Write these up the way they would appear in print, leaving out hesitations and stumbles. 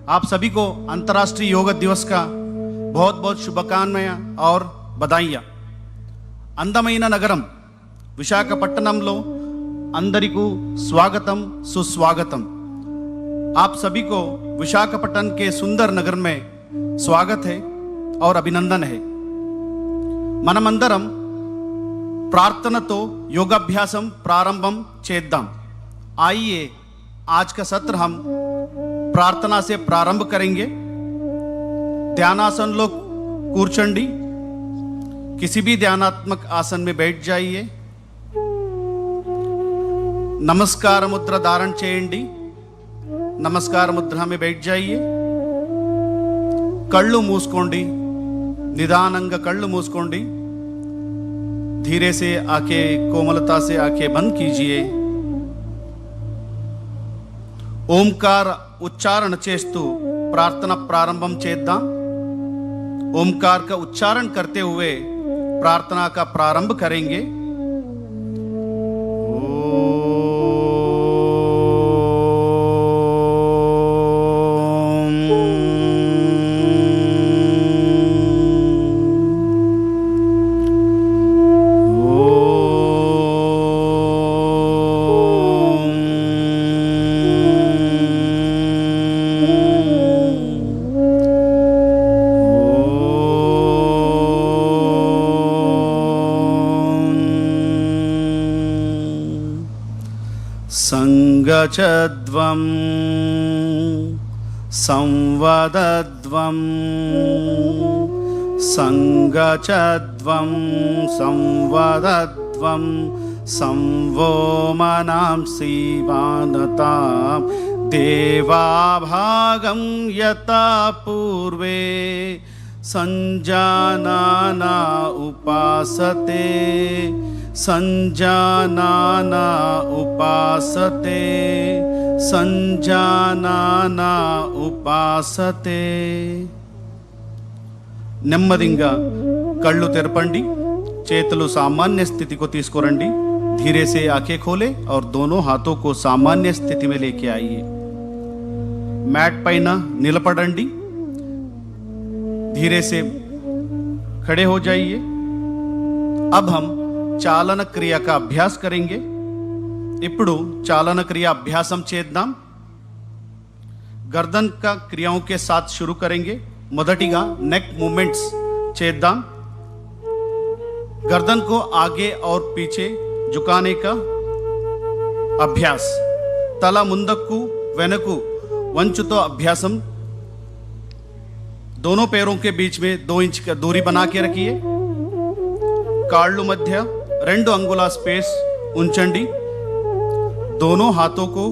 आप सभी को अंतर्राष्ट्रीय योग दिवस का बहुत बहुत शुभकामनाएं और बधाइयाँ। అందమైన నగరం విశాఖపట్నంలో అందరికీ स्वागतम सुस्वागतम। आप सभी को विशाखापट्टनम के सुंदर नगर में स्वागत है और अभिनंदन है। మనమందరం ప్రార్థనతో योगाभ्यासम प्रारंभम చేద్దాం। आइए आज का सत्र हम प्रार्थना से प्रारंभ करेंगे। ध्यानासन लो కూర్చోండి। किसी भी ध्यानात्मक आसन में बैठ जाइए। नमस्कार मुद्रा धारण చేయండి। नमस्कार मुद्रा में बैठ जाइए। कళ్ళు మూసుకోండి। निदानंगा कళ్ళు మూసుకోండి। धीरे से आंखें कोमलता से आंखें बंद कीजिए। ओमकार उच्चारण చేస్తూ प्रार्थना प्रारंभम చేద్దాం। ओमकार का उच्चारण करते हुए प्रार्थना का प्रारंभ करेंगे। संगचद्वं संवदद्वं संगचद्वं संवदद्वं संवोमनां सीवानतां देवाभागं यथा पूर्वे संजानाना उपासते संजानाना उपासते संजानाना उपासते। నెమ్మదిగా కళ్ళు తెరపండి। చేతులు सामान्य स्थिति को తీసుకురండి। धीरे से आंखें खोले और दोनों हाथों को सामान्य स्थिति में लेके आइए। मैट పైన నిలబడండి। धीरे से खड़े हो जाइए। अब हम चालन क्रिया का अभ्यास करेंगे। ఇప్పుడు चालन क्रिया अभ्यासम చేద్దాం। गर्दन का क्रियाओं के साथ शुरू करेंगे। మొదటిగా नेक मूवमेंट्स చేద్దాం। गर्दन को आगे और पीछे झुकाने का अभ्यास। తల ముందుకు వెనక్కు వంచుతో अभ्यासम। दोनों पैरों के बीच में 2 इंच का दूरी बना के रखिए। కాళ్ళు మధ్య 2 अंगुला स्पेस ఉంచండి। दोनों हाथों को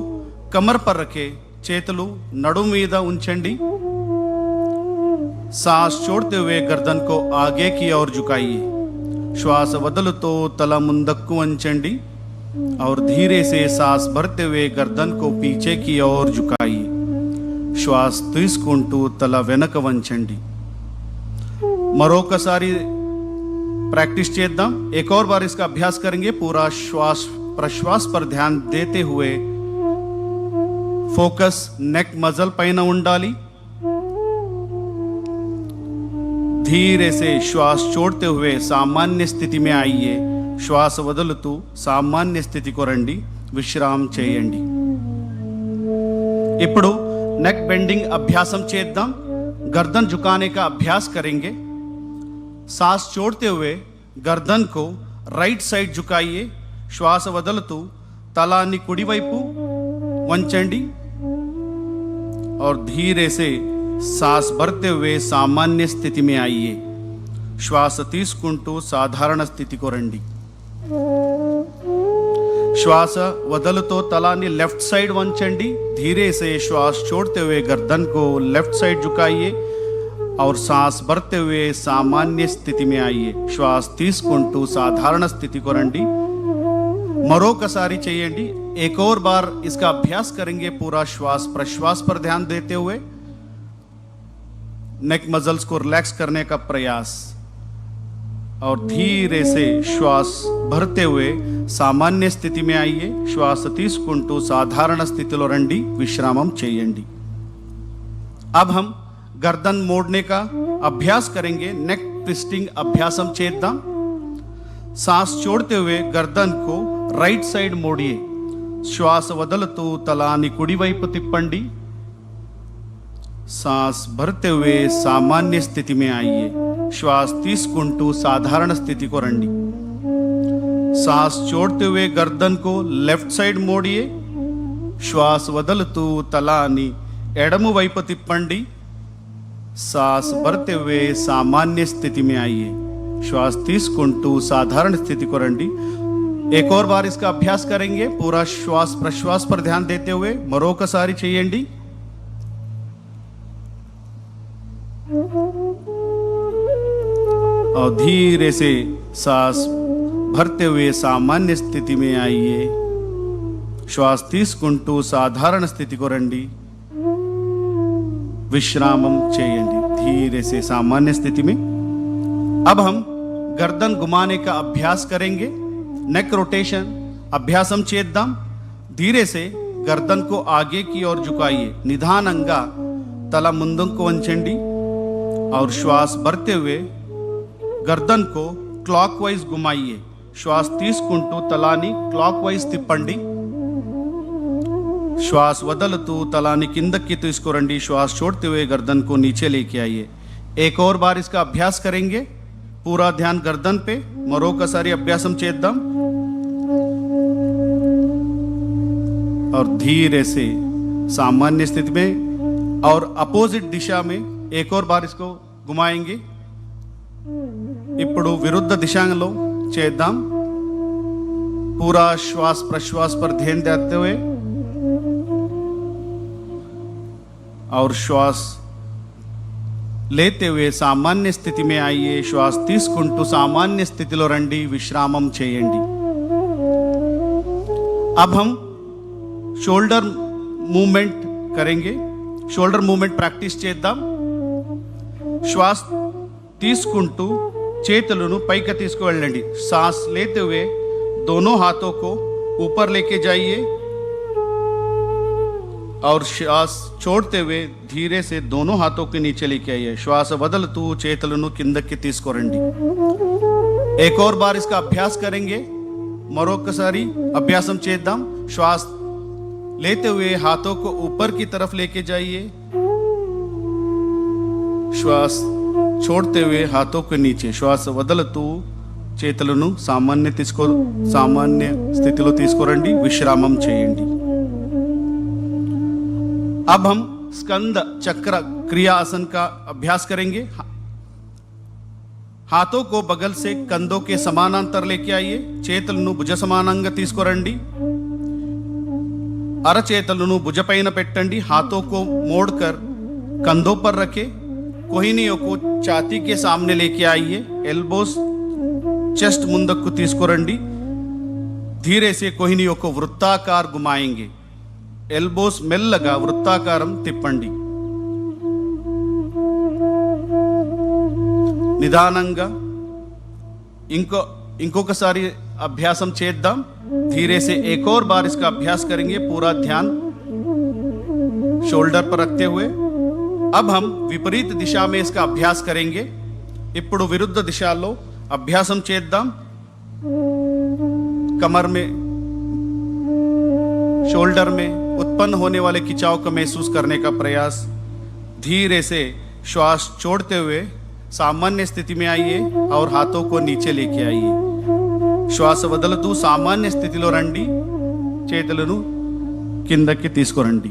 कमर पर रखे చేతులు నడుము మీద ఉంచండి। सांस छोड़ते हुए गर्दन को आगे की ओर झुकाइए। श्वास వదులుతో తల ముందుకు వంచండి और धीरे से सांस भरते हुए गर्दन को पीछे की ओर झुकाइए। श्वास తీసుకుంటూ తల వెనక వంచండి। మరొకసారి प्रैक्टिस చేద్దాం। एक और बार इसका अभ्यास करेंगे। पूरा श्वास प्रश्वास पर ध्यान देते हुए फोकस नेक मसल పైన ఉండాలి। धीरे से श्वास छोड़ते हुए सामान्य स्थिति में आइए। श्वास వదులుతూ सामान्य स्थिति को రండి। విశ్రామం చేయండి। ఇప్పుడు नेक बेंडिंग अभ्यासम చేద్దాం। गर्दन झुकाने का अभ्यास करेंगे। सांस छोड़ते हुए गर्दन को राइट साइड झुकाइए। श्वास వదులుతూ తలాన్ని కుడివైపు వంచండి और धीरे से सांस भरते हुए सामान्य स्थिति में आइए। श्वास తీసుకుంటూ సాధారణ స్థితికి రండి। श्वास వదులుతో తలాన్ని लेफ्ट साइड వంచండి। धीरे से श्वास छोड़ते हुए गर्दन को लेफ्ट साइड झुकाइए और सांस भरते हुए सामान्य स्थिति में आइए। श्वास తీసుకుంటూ సాధారణ స్థితికి రండి। మరొకసారి చేయండి। एक और बार इसका अभ्यास करेंगे। पूरा श्वास प्रश्वास पर ध्यान देते हुए नेक मसल्स को रिलैक्स करने का प्रयास और धीरे से श्वास भरते हुए सामान्य स्थिति में आइए। श्वास తీసుకుంటూ సాధారణ స్థితిలో రండి। విశ్రామం చేయండి। अब हम गर्दन मोड़ने का अभ्यास करेंगे। नेक ट्विस्टिंग अभ्यासम चेद्दाम। सांस छोड़ते हुए गर्दन को राइट साइड मोड़िए। श्वास वदलतू तलानी कुड़ी వైపు తిప్పండి। सांस भरते हुए सामान्य स्थिति में आइए। श्वास తీసుకుంటూ साधारण स्थिति को రండి। सांस छोड़ते हुए गर्दन को लेफ्ट साइड मोड़िए। श्वास वदलतू तलानी ఎడమ వైపు తిప్పండి। सांस भरते हुए सामान्य स्थिति में आइए। श्वास తీసుకుంటూ साधारण स्थिति को రండి। एक और बार इसका अभ्यास करेंगे। पूरा श्वास प्रश्वास पर ध्यान देते हुए మరొకసారి చేయండి। और धीरे से सांस भरते हुए सामान्य स्थिति में आइए। श्वास తీసుకుంటూ साधारण स्थिति को రండి। विश्रामम చేయండి। धीरे से सामान्य स्थिति में। अब हम गर्दन घुमाने का अभ्यास करेंगे। नेक रोटेशन अभ्यासम చేద్దాం। धीरे से गर्दन को आगे की ओर झुकाइए। निधाనంగా తల ముందుకు వంచండి। और श्वास भरते हुए गर्दन को क्लॉकवाइज घुमाइए। श्वास తీసుకుంటూ తలాని క్లాక్వైజ్ తిప్పండి। श्वास वदलतू तलानी किंदक्की తీసుకురండి। श्वास छोड़ते हुए गर्दन को नीचे लेके आइए। एक और बार इसका अभ्यास करेंगे। पूरा ध्यान गर्दन पे। మరొకసారి అభ్యాసం చేద్దాం। और धीरे से सामान्य स्थिति में और अपोजिट दिशा में एक और बार इसको घुमाएंगे। ఇప్పుడు విరుద్ధ దిశలో చేద్దాం। पूरा श्वास प्रश्वास पर ध्यान देते हुए और श्वास लेते हुए सामान्य स्थिति में आइए। श्वास తీసుకుంటూ सामान्य स्थितिలో రండి। विश्रामम చేయండి। अब हम शोल्डर मूवमेंट करेंगे। शोल्डर मूवमेंट प्रैक्टिस చేద్దాం। श्वास తీసుకుంటూ చేతులను పైకి తీసుకువెళ్ళండి। सांस लेते हुए दोनों हाथों को ऊपर लेके जाइए। और श्वास छोड़ते हुए धीरे से दोनों हाथों के नीचे लेके आइए। श्वास वदलतू చేతులను కిందకి తీసుకురండి। एक और बार इसका अभ्यास करेंगे। మరొకసారి అభ్యాసం చేద్దాం। श्वास लेते हुए हाथों को ऊपर की तरफ लेके जाइए। श्वास छोड़ते हुए हाथों के नीचे। श्वास వదలతూ చేతులను సామాన్య స్థితిలో తీసుకురండి। విశ్రామం చేయండి। अब हम स्कंद चक्र क्रिया आसन का अभ्यास करेंगे। हाथों को बगल से कंधों के समानांतर लेके आइए। చేతులను భుజ సమానంగా తీసుకురండి। అరచేతులను భుజపైన పెట్టండి। हाथों को मोड़कर कंधों पर रखें। कोहिनियों को छाती के सामने लेके आइए। एल्बोस चेस्ट ముందుకు తీసుకురండి। धीरे से कोहिनियों को वृत्ताकार घुमाएंगे। एल्बोस మెల్లగా వృత్తాకారం తిప్పండి। నిదానంగా ఇంకొకసారి అభ్యాసం చేద్దాం। धीरे से एक और बार इसका अभ्यास करेंगे। पूरा ध्यान शोल्डर पर रखते हुए। अब हम विपरीत दिशा में इसका अभ्यास करेंगे। ఇప్పుడు విరుద్ధ దిశలో అభ్యాసం చేద్దాం। कमर में शोल्डर में उत्पन्न होने वाले खिंचाव को महसूस करने का प्रयास। धीरे से श्वास छोड़ते हुए सामान्य स्थिति में आइए और हाथों को नीचे लेके आइए। श्वास వదలతూ सामान्य స్థితిలో రండి। చేతులను కిందకి తీసుకురండి।